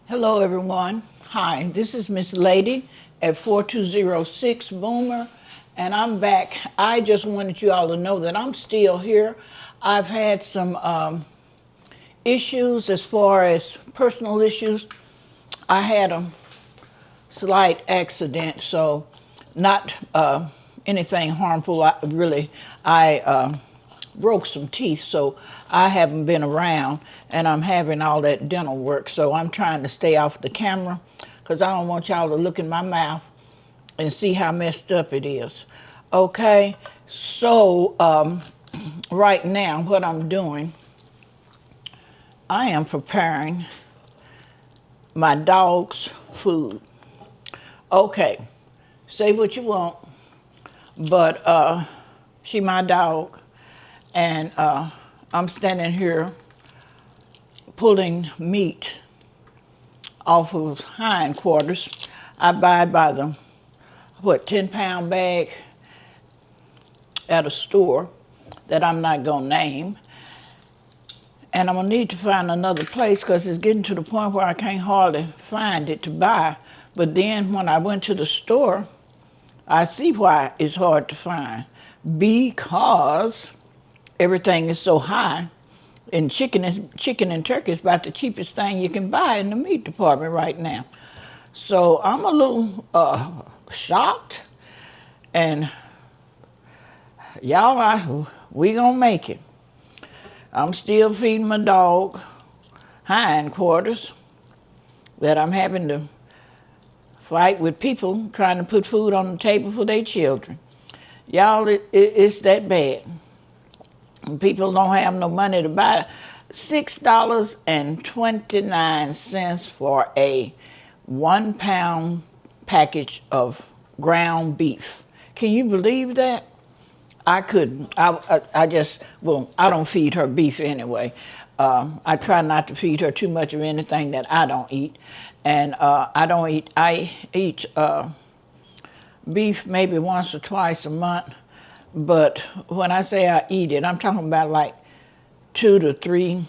Hello, everyone. Hi, this is Miss Lady at 4206 Boomer, and I'm back. I just wanted you all to know that I'm still here. I've had some issues as far as personal issues. I had a slight accident, so not anything harmful. I broke some teeth, so I haven't been around, and I'm having all that dental work. So I'm trying to stay off the camera because I don't want y'all to look in my mouth and see how messed up it is. Okay, so right now, what I'm doing, I am preparing my dog's food. Okay, say what you want, but she my dog, and I'm standing here pulling meat off of his hindquarters. I buy by the 10-pound bag at a store that I'm not gonna name, and I'm gonna need to find another place because it's getting to the point where I can't hardly find it to buy. But then when I went to the store, I see why it's hard to find, because everything is so high, and chicken and turkey is about the cheapest thing you can buy in the meat department right now. So I'm a little shocked, and y'all, we gonna make it. I'm still feeding my dog hindquarters that I'm having to fight with people trying to put food on the table for their children. Y'all, it's that bad. People don't have no money to buy $6.29 for a 1-pound package of ground beef. Can you believe that? I couldn't. I just, well, I don't feed her beef anyway. I try not to feed her too much of anything that I don't eat. And I eat beef maybe once or twice a month. But when I say I eat it, I'm talking about like 2 to 3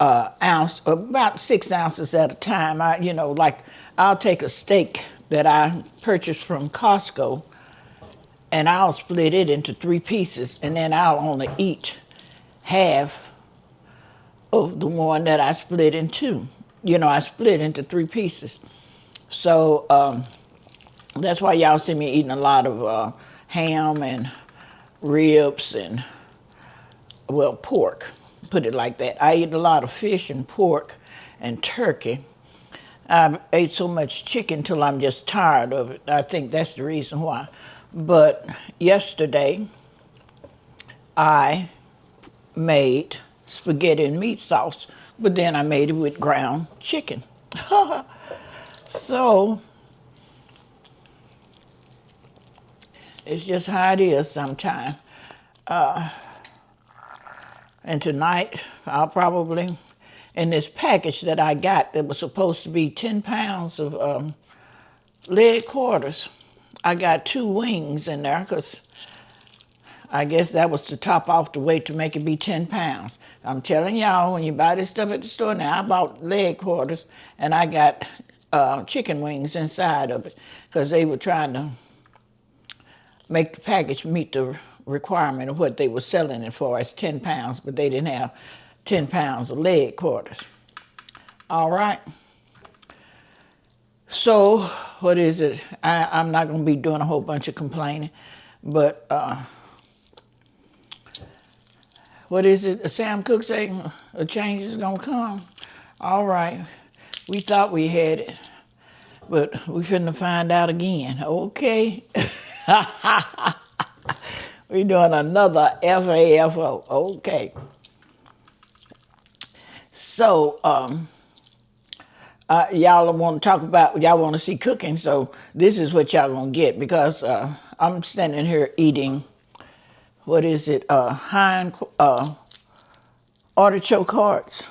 ounce, about 6 ounces at a time. I'll take a steak that I purchased from Costco, and I'll split it into 3 pieces, and then I'll only eat half of the one that I split in 2. I split into 3 pieces. So that's why y'all see me eating a lot of ham and ribs and, well, pork, put it like that. I eat a lot of fish and pork and turkey. I ate so much chicken till I'm just tired of it. I think that's the reason why. But yesterday, I made spaghetti and meat sauce, but then I made it with ground chicken. So it's just how it is sometimes. And tonight, I'll probably, in this package that I got that was supposed to be 10 pounds of leg quarters, I got 2 wings in there because I guess that was to top off the weight to make it be 10 pounds. I'm telling y'all, when you buy this stuff at the store now, I bought leg quarters and I got chicken wings inside of it because they were trying to make the package meet the requirement of what they were selling it for as 10 pounds, but they didn't have 10 pounds of leg quarters. All right. So, what is it? I'm not going to be doing a whole bunch of complaining, but what is it? Sam Cooke saying a change is going to come. All right. We thought we had it, but we finna find out again. Okay. We're doing another FAFO. Okay. So, y'all want to talk about, y'all want to see cooking, so this is what y'all gonna get, because I'm standing here eating, what is it, artichoke hearts,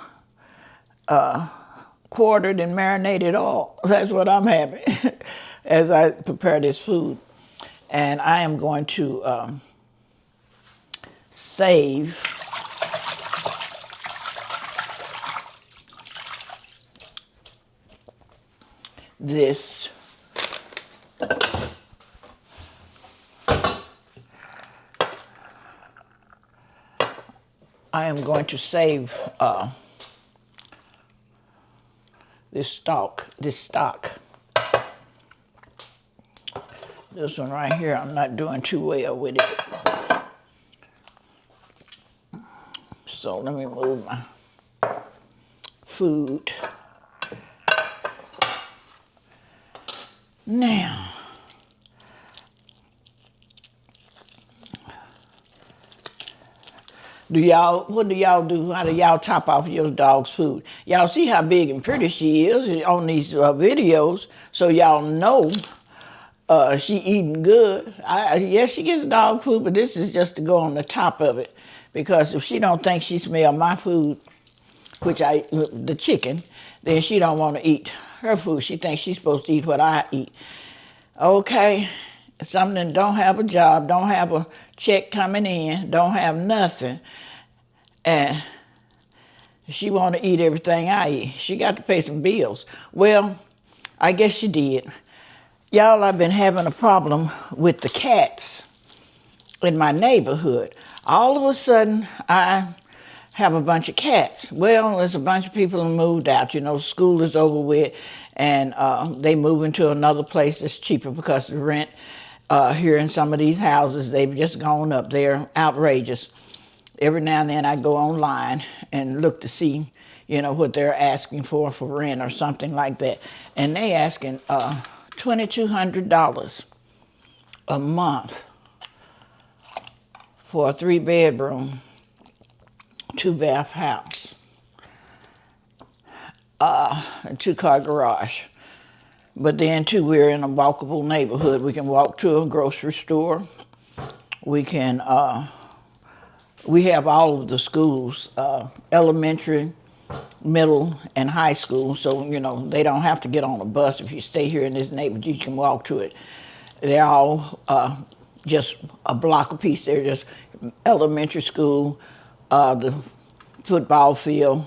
quartered and marinated all. That's what I'm having as I prepare this food. And I am going to save this. I am going to save this stock. This one right here, I'm not doing too well with it. So let me move my food. Now, what do y'all do? How do y'all top off your dog's food? Y'all see how big and pretty she is on these videos, so y'all know she eating good. Yes, she gets dog food, but this is just to go on the top of it, because if she don't think she smell my food, the chicken, then she don't want to eat her food. She thinks she's supposed to eat what I eat. Okay, something don't have a job, don't have a check coming in, don't have nothing, and she want to eat everything I eat. She got to pay some bills. Well, I guess she did. Y'all, I've been having a problem with the cats in my neighborhood. All of a sudden, I have a bunch of cats. Well, there's a bunch of people who moved out. School is over with, and they move into another place that's cheaper because the rent here in some of these houses, they've just gone up. They're outrageous. Every now and then I go online and look to see, what they're asking for rent or something like that. And they asking $2,200 a month for a 3-bedroom, 2-bath house, a 2-car garage. But then too, we're in a walkable neighborhood. We can walk to a grocery store. We can, we have all of the schools, elementary, middle, and high school. So, they don't have to get on a bus. If you stay here in this neighborhood, you can walk to it. They're all just a block apiece. They're just elementary school, the football field,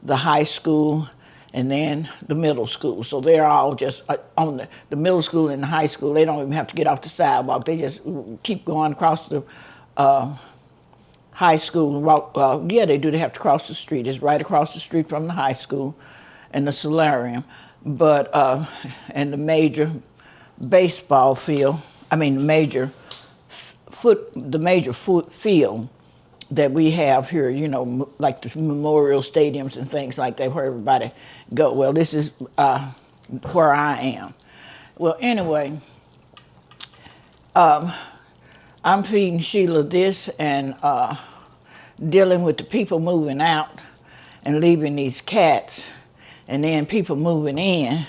the high school, and then the middle school. So they're all just on the middle school and the high school. They don't even have to get off the sidewalk. They just keep going across the high school and walk. Yeah, they do. They have to cross the street. It's right across the street from the high school and the solarium. But and the major baseball field. I mean, the major foot field that we have here, like the memorial stadiums and things like that, where everybody go. Well, this is where I am. Well, anyway, I'm feeding Sheila this and dealing with the people moving out and leaving these cats, and then people moving in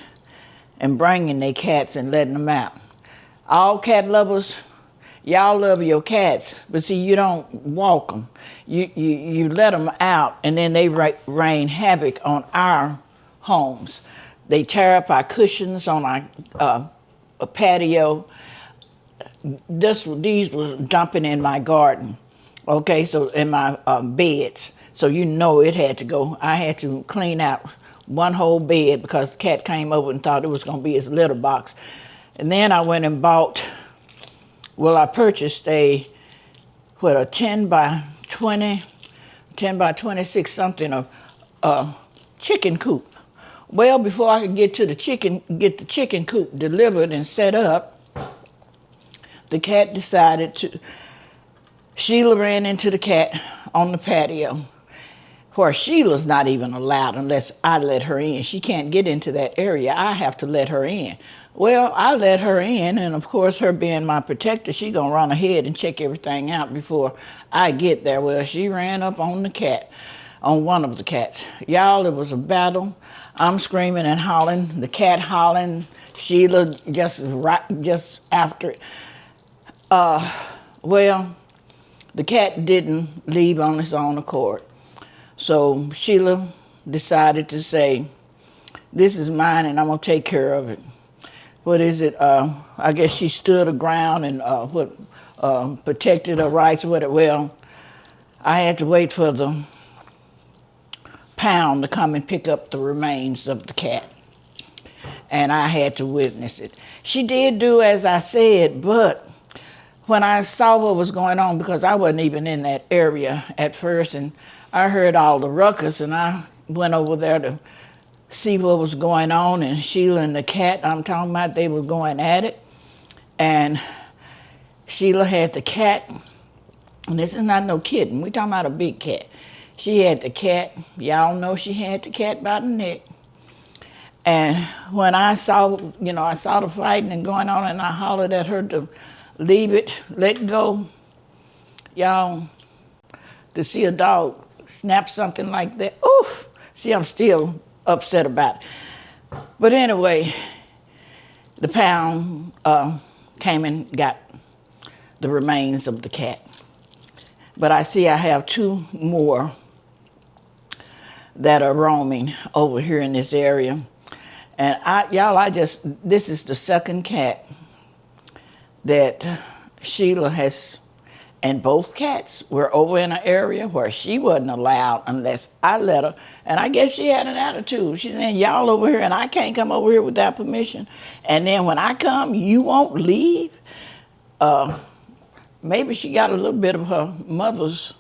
and bringing their cats and letting them out. All cat lovers, y'all love your cats, but see, you don't walk them. You let them out, and then they rain havoc on our homes. They tear up our cushions on our patio. These was dumping in my garden, okay, so in my beds. So it had to go. I had to clean out one whole bed because the cat came over and thought it was going to be his litter box. And then I went and I purchased a 10 by 26 something of chicken coop. Well, before I could get the chicken coop delivered and set up, the cat Sheila ran into the cat on the patio, where Sheila's not even allowed unless I let her in. She can't get into that area. I have to let her in. Well, I let her in, and of course, her being my protector, she gonna run ahead and check everything out before I get there. Well, she ran up on one of the cats. Y'all, it was a battle. I'm screaming and hollering, the cat hollering, Sheila just after it. Well, the cat didn't leave on its own accord. So Sheila decided to say, this is mine and I'm gonna take care of it. What is it? I guess she stood her ground and protected her rights with it. Well, I had to wait for the pound to come and pick up the remains of the cat. and I had to witness it. She did do as I said, but when I saw what was going on, because I wasn't even in that area at first, and I heard all the ruckus, and I went over there to see what was going on, and Sheila and the cat, I'm talking about, they were going at it, and Sheila had the cat, and this is not no kitten, we talking about a big cat. She had the cat, y'all know she had the cat by the neck. And when I saw, I saw the fighting and going on, and I hollered at her to leave it, let go. Y'all, to see a dog snap something like that, oof, see, I'm still upset about it. But anyway, the pound came and got the remains of the cat. But I see I have 2 more that are roaming over here in this area. And this is the second cat that Sheila has, and both cats were over in an area where she wasn't allowed unless I let her. And I guess she had an attitude. She's saying, y'all over here, and I can't come over here without permission. And then when I come, you won't leave? Maybe she got a little bit of her mother's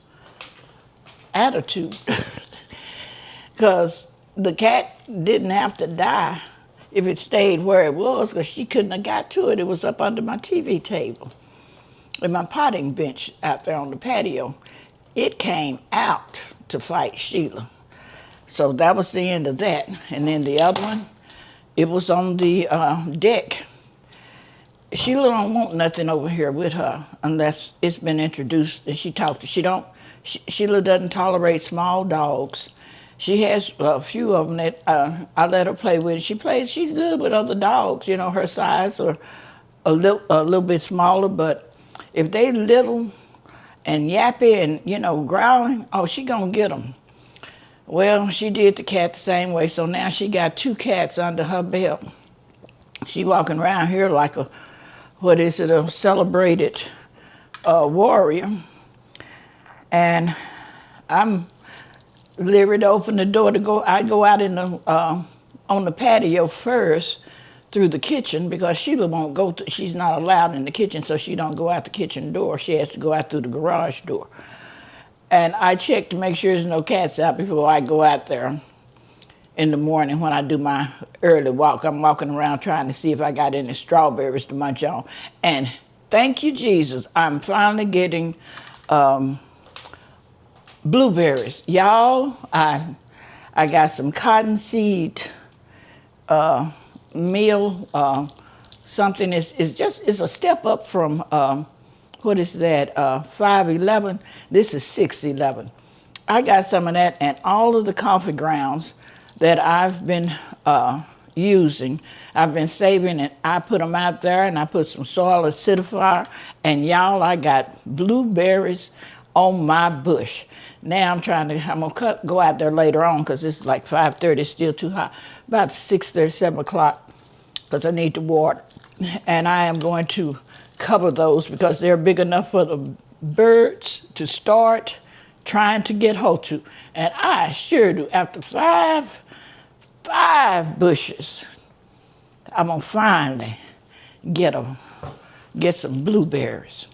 attitude. Because the cat didn't have to die if it stayed where it was, because she couldn't have got to it. It was up under my TV table and my potting bench out there on the patio. It came out to fight Sheila. So that was the end of that. And then the other one, it was on the deck. Sheila don't want nothing over here with her unless it's been introduced and she talked to. Sheila doesn't tolerate small dogs. She has a few of them that I let her play with. She's good with other dogs, her size, or a little bit smaller, but if they little and yappy and, growling, oh, she gonna get them. Well, she did the cat the same way, so now she got 2 cats under her belt. She walking around here like a celebrated warrior. And I'm leery to open the door to go. I go out on the patio first through the kitchen, because Sheila won't go. She's not allowed in the kitchen, so she don't go out the kitchen door. She has to go out through the garage door. And I check to make sure there's no cats out before I go out there in the morning when I do my early walk. I'm walking around trying to see if I got any strawberries to munch on. And thank you, Jesus, I'm finally getting blueberries. Y'all, I got some cottonseed meal, something. It's a step up from, what is that, 511? This is 611. I got some of that, and all of the coffee grounds that I've been using, I've been saving, and I put them out there, and I put some soil acidifier, and y'all, I got blueberries on my bush. Now I'm gonna go out there later on, because it's like 5:30, it's still too hot. About 6:30, 7 o'clock, because I need to water. And I am going to cover those because they're big enough for the birds to start trying to get hold to. And I sure do. After five bushes, I'm gonna finally get some blueberries.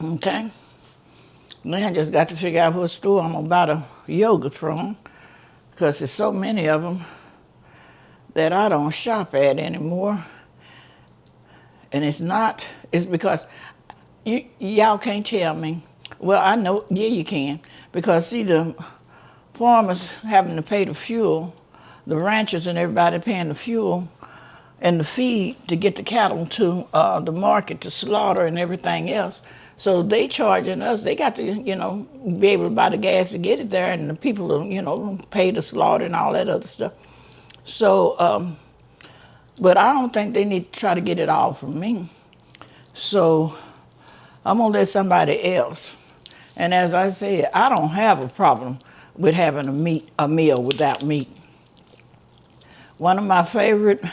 Okay? Then I just got to figure out what store I'm gonna buy the yogurt from, because there's so many of them that I don't shop at anymore. And it's because y'all can't tell me. Well, I know, yeah, you can. Because see, the farmers having to pay the fuel, the ranchers and everybody paying the fuel and the feed to get the cattle to the market to slaughter and everything else. So they charging us, they got to, be able to buy the gas to get it there, and the people, pay the slaughter and all that other stuff. So, but I don't think they need to try to get it all from me. So I'm gonna let somebody else. And as I said, I don't have a problem with having a meal without meat. One of my favorite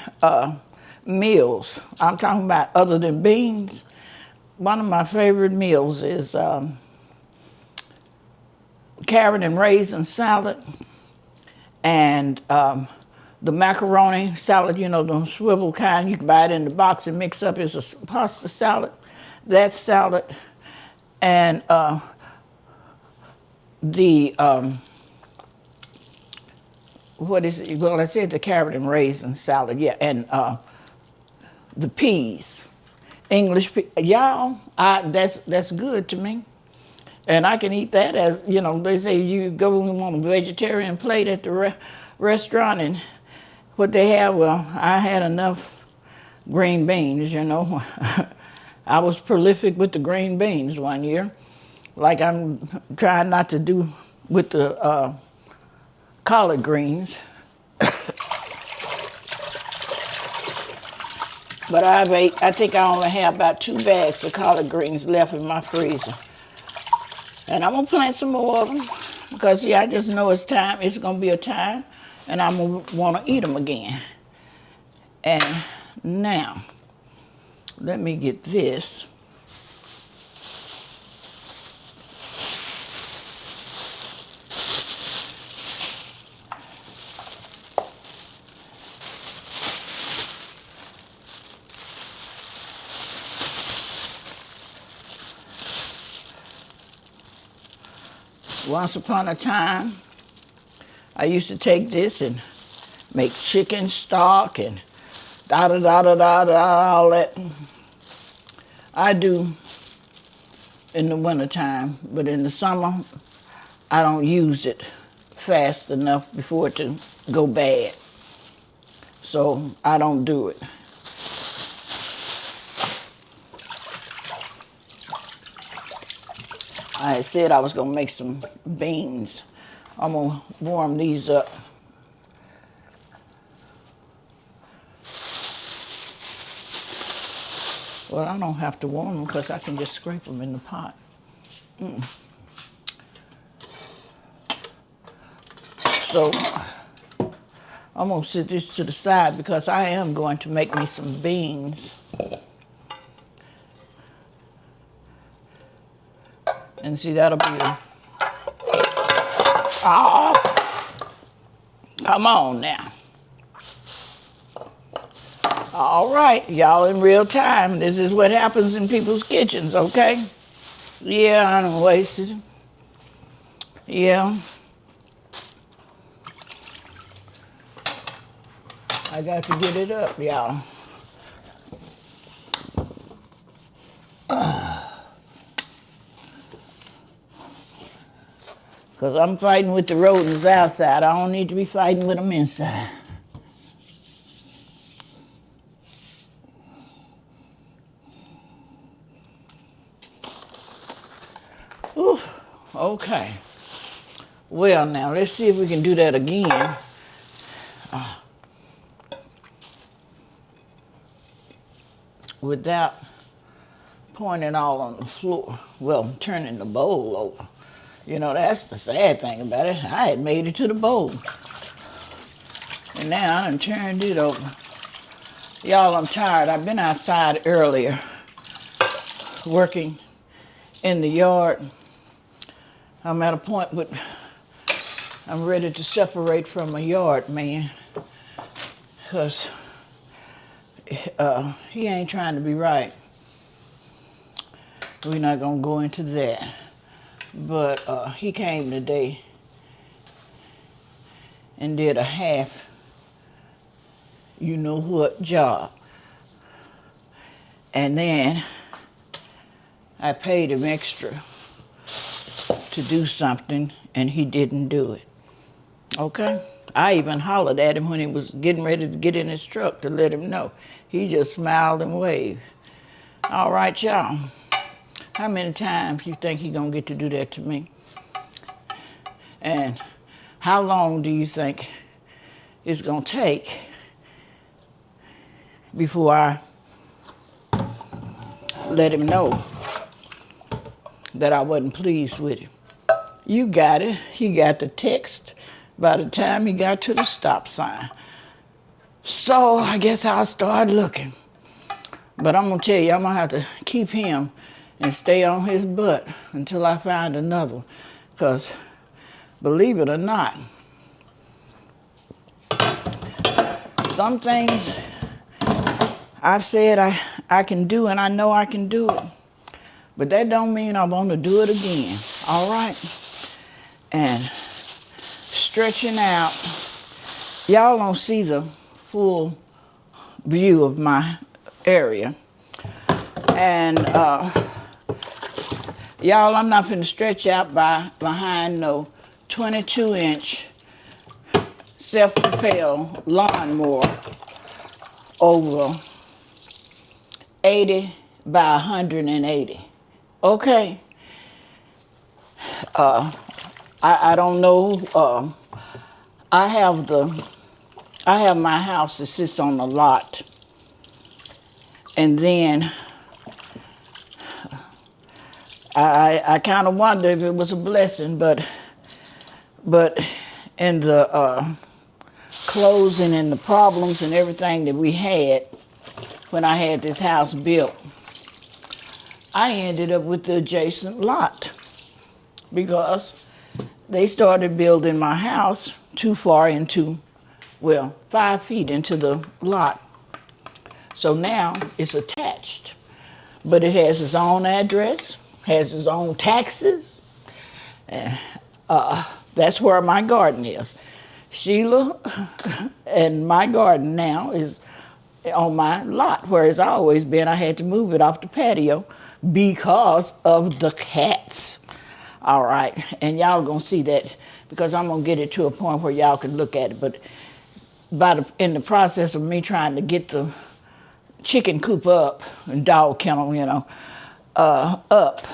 meals, I'm talking about other than beans, one of my favorite meals is carrot and raisin salad and the macaroni salad, you know, the swivel kind. You can buy it in the box and mix up. It's a pasta salad. That salad. And the, what is it? Well, I said the carrot and raisin salad, yeah. And the peas. English peas. Y'all, that's good to me. And I can eat that as, you know, they say you go and want a vegetarian plate at the restaurant and what they have, well, I had enough green beans, you know. I was prolific with the green beans one year, like I'm trying not to do with the collard greens. But I think I only have about 2 bags of collard greens left in my freezer. And I'm gonna plant some more of them because, yeah, I just know it's time. It's gonna be a time, and I'm gonna wanna eat them again. And now, let me get this. Once upon a time, I used to take this and make chicken stock and all that. I do in the wintertime, but in the summer, I don't use it fast enough before it to go bad. So I don't do it. I said I was gonna make some beans. I'm gonna warm these up. Well, I don't have to warm them because I can just scrape them in the pot. So I'm gonna set this to the side because I am going to make me some beans. And see, that'll be come on now. All right, y'all in real time. This is what happens in people's kitchens, okay? Yeah, I done wasted it. Yeah. I got to get it up, y'all. Because I'm fighting with the rodents outside. I don't need to be fighting with them inside. Ooh, okay. Well, now, let's see if we can do that again. Without pouring it all on the floor. Well, turning the bowl over. You know, that's the sad thing about it. I had made it to the bowl. And now I done turned it over. Y'all, I'm tired. I've been outside earlier working in the yard. I'm at a point with, I'm ready to separate from a yard man. Because he ain't trying to be right. We're not going to go into that. But he came today and did a half, you know what, job. And then I paid him extra to do something, and he didn't do it. Okay? I even hollered at him when he was getting ready to get in his truck to let him know. He just smiled and waved. All right, y'all. How many times you think he gonna get to do that to me? And how long do you think it's gonna take before I let him know that I wasn't pleased with him? You got it. He got the text by the time he got to the stop sign. So I guess I'll start looking. But I'm gonna tell you, I'm gonna have to keep him and stay on his butt until I find another one. Because believe it or not, some things I've said I can do, and I know I can do it. But that don't mean I want to do it again. All right? And stretching out. Y'all don't see the full view of my area. And y'all, I'm not finna stretch out behind no 22-inch self-propelled lawnmower over 80 by 180. Okay? I don't know. I have my house that sits on a lot. And then I kind of wonder if it was a blessing, but in the closing and the problems and everything that we had when I had this house built, I ended up with the adjacent lot because they started building my house too far into, 5 feet into the lot. So now it's attached, but it has its own address, has its own taxes. That's where my garden is. Sheila and my garden now is on my lot, where it's always been. I had to move it off the patio because of the cats. All right, and y'all gonna see that because I'm gonna get it to a point where y'all can look at it. But in the process of me trying to get the chicken coop up, and dog kennel, up,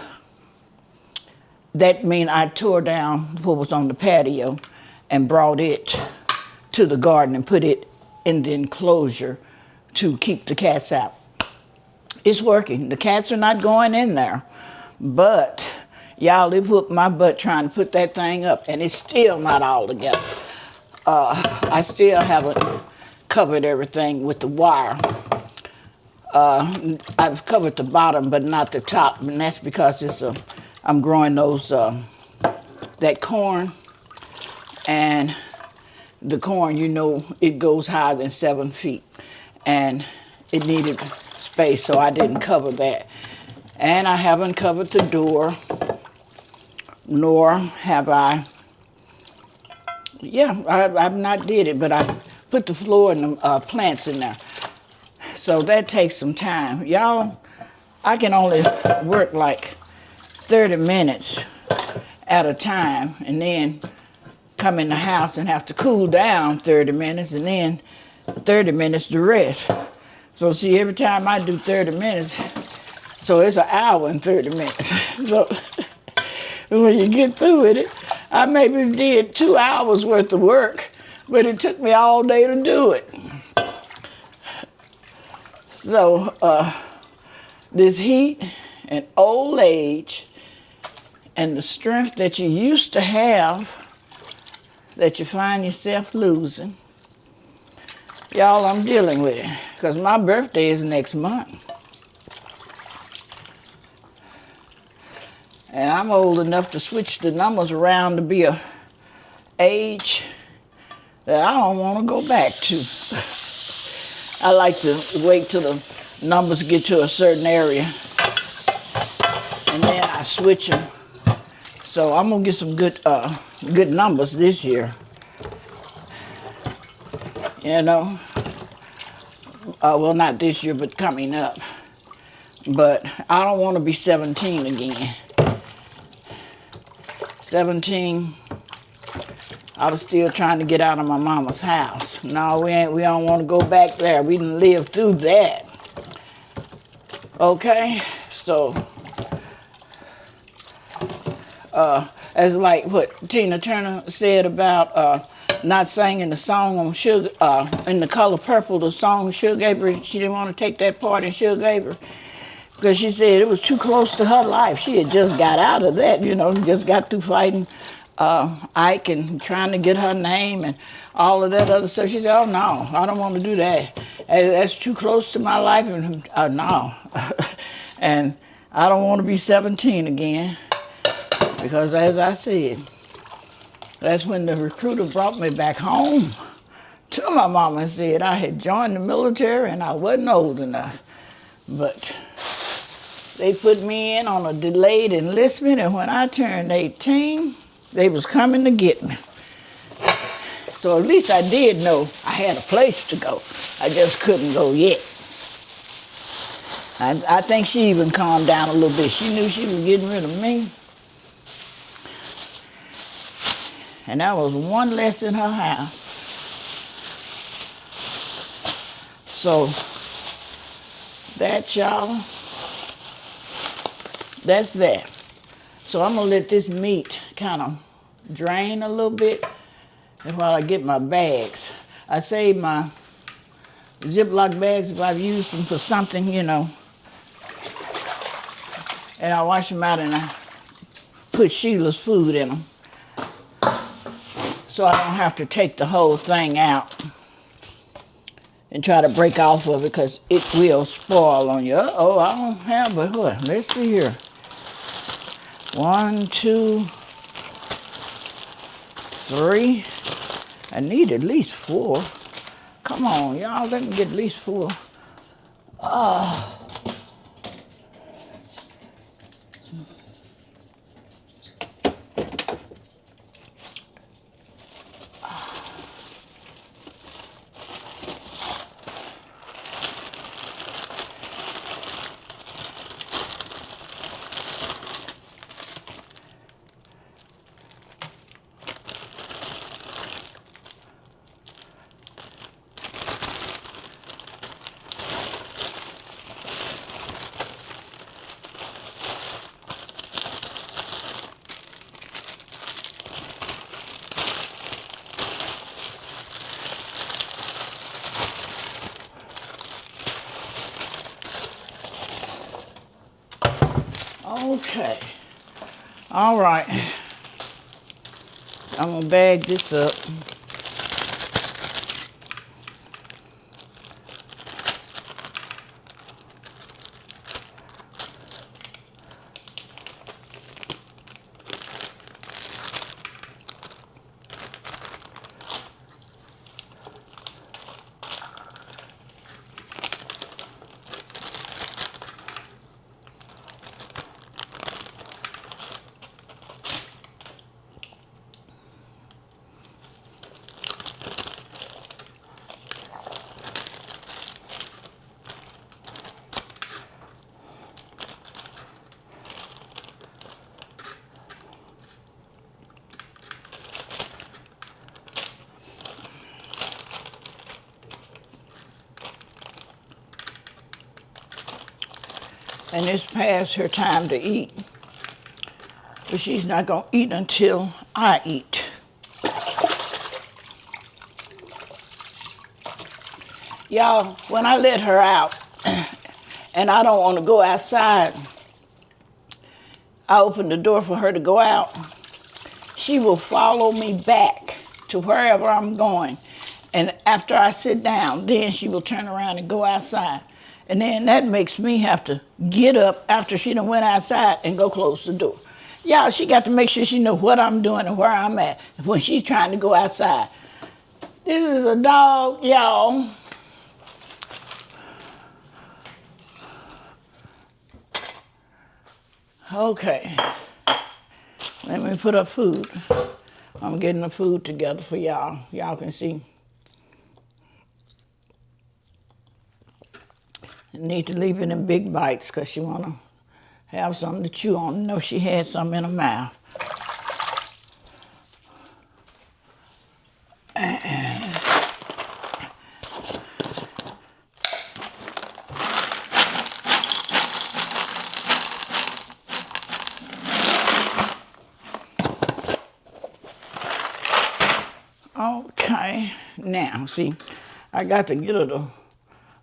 that mean I tore down what was on the patio and brought it to the garden and put it in the enclosure to keep the cats out. It's working. The cats are not going in there, but y'all, it whooped my butt trying to put that thing up, and it's still not all together. I still haven't covered everything with the wire. I've covered the bottom, but not the top, and that's because I'm growing that corn, and the corn, it goes higher than 7 feet, and it needed space, so I didn't cover that. And I haven't covered the door, nor have I've not did it, but I put the floor and the plants in there. So that takes some time. Y'all, I can only work like 30 minutes at a time and then come in the house and have to cool down 30 minutes and then 30 minutes to rest. So see, every time I do 30 minutes, so it's an hour and 30 minutes. So when you get through with it, I maybe did 2 hours worth of work, but it took me all day to do it. So this heat and old age and the strength that you used to have that you find yourself losing, y'all, I'm dealing with it because my birthday is next month. And I'm old enough to switch the numbers around to be a age that I don't want to go back to. I like to wait till the numbers get to a certain area, and then I switch them. So I'm gonna get some good numbers this year. Well, not this year, but coming up. But I don't want to be 17 again. 17. I was still trying to get out of my mama's house. No, we don't want to go back there. We didn't live through that. Okay? So, as like what Tina Turner said about not singing the song on Sugar, in The Color Purple, the song Sugar gave her, she didn't want to take that part and Sugar gave her. Because she said it was too close to her life. She had just got out of that, just got through fighting Ike and trying to get her name and all of that other stuff. She said, oh, no, I don't want to do that. That's too close to my life, and no. And I don't want to be 17 again because, as I said, that's when the recruiter brought me back home to my mama and said I had joined the military and I wasn't old enough. But they put me in on a delayed enlistment, and when I turned 18, they was coming to get me. So at least I did know I had a place to go. I just couldn't go yet. I think she even calmed down a little bit. She knew she was getting rid of me. And that was one less in her house. So that, y'all, that's that. So I'm gonna let this meat kind of drain a little bit while I get my bags. I save my Ziploc bags if I've used them for something, you know. And I wash them out and I put Sheila's food in them. So I don't have to take the whole thing out and try to break off of it because it will spoil on you. Uh-oh, I don't have, but what? Let's see here. 1, 2, 3. I need at least 4. Come on, y'all, let me get at least 4. Okay. All right. I'm gonna bag this up. And it's past her time to eat. But she's not gonna eat until I eat. Y'all, when I let her out and I don't want to go outside, I open the door for her to go out. She will follow me back to wherever I'm going. And after I sit down, then she will turn around and go outside. And then that makes me have to get up after she done went outside and go close the door. Y'all, she got to make sure she know what I'm doing and where I'm at when she's trying to go outside. This is a dog, y'all. Okay. Let me put up food. I'm getting the food together for y'all. Y'all can see. Need to leave it in big bites because she want to have something to chew on. Know she had something in her mouth. Okay, now see, I got to get her to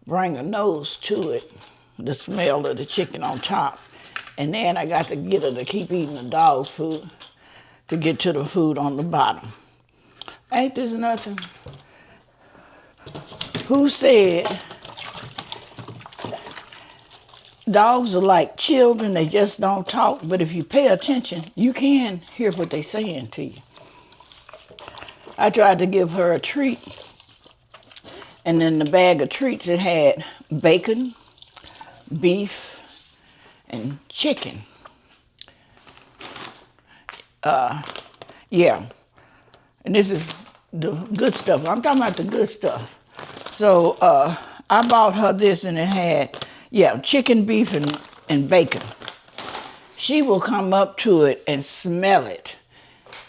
bring a nose to it, the smell of the chicken on top. And then I got to get her to keep eating the dog food to get to the food on the bottom. Ain't this nothing? Who said dogs are like children, they just don't talk, but if you pay attention, you can hear what they're saying to you. I tried to give her a treat And in the bag of treats, it had bacon, beef, and chicken. Yeah. And this is the good stuff. I'm talking about the good stuff. So I bought her this, and it had, yeah, chicken, beef, and bacon. She will come up to it and smell it.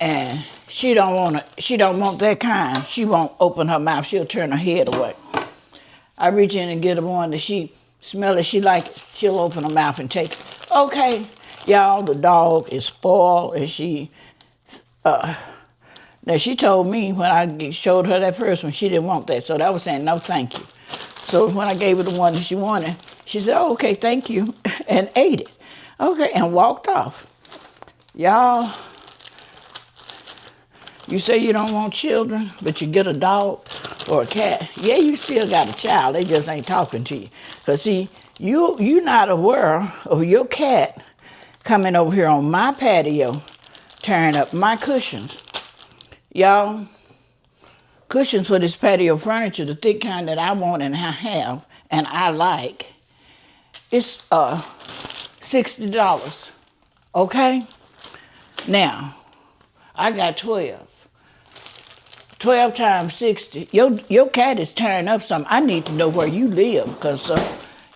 And she don't want that kind. She won't open her mouth. She'll turn her head away. I reach in and get her one that she smell it, she like it. She'll open her mouth and take it. Okay, y'all, the dog is spoiled, and now she told me when I showed her that first one, she didn't want that. So that was saying no thank you. So when I gave her the one that she wanted, she said, oh, okay, thank you, and ate it. Okay, and walked off. Y'all, you say you don't want children, but you get a dog or a cat. Yeah, you still got a child. They just ain't talking to you. Because, see, you're not aware of your cat coming over here on my patio, tearing up my cushions. Y'all, cushions for this patio furniture, the thick kind that I want and I have and I like, it's $60. Okay? Now, I got 12. 12 times 60. Your cat is tearing up something. I need to know where you live, because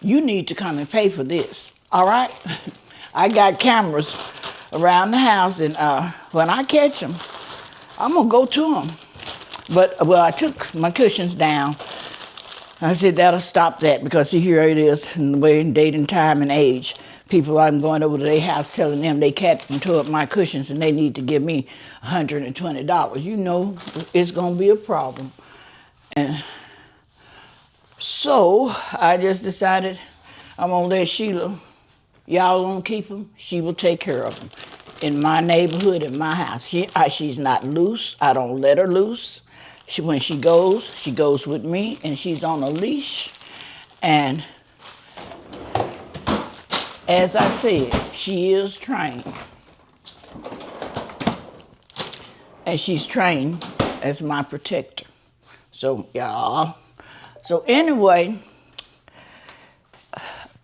you need to come and pay for this. All right? I got cameras around the house, and when I catch them, I'm going to go to them. But, well, I took my cushions down. I said, that'll stop that, because see, here it is in the way in date and time and age. People, I'm going over to their house telling them they cat tore up my cushions and they need to give me $120. You know it's going to be a problem. And so I just decided I'm going to let Sheila, y'all going to keep them, she will take care of them. In my neighborhood, in my house. She's not loose. I don't let her loose. When she goes with me, and she's on a leash. And as I said, she is trained. And she's trained as my protector. So, y'all. So, anyway,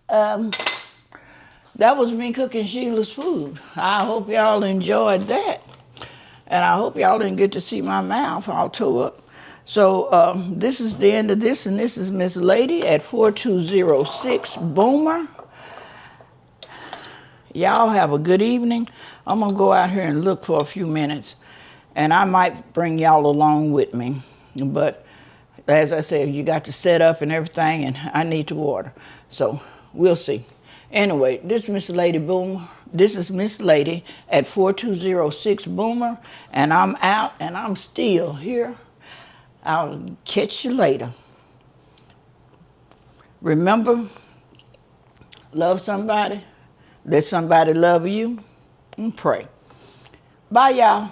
that was me cooking Sheila's food. I hope y'all enjoyed that. And I hope y'all didn't get to see my mouth all tore up. So this is the end of this, and this is Miss Lady at 4206 Boomer. Y'all have a good evening. I'm going to go out here and look for a few minutes, and I might bring y'all along with me. But as I said, you got to set up and everything, and I need to order. So we'll see. Anyway, this is Miss Lady Boomer. This is Miss Lady at 4206 Boomer, and I'm out, and I'm still here. I'll catch you later. Remember, love somebody, let somebody love you, and pray. Bye, y'all.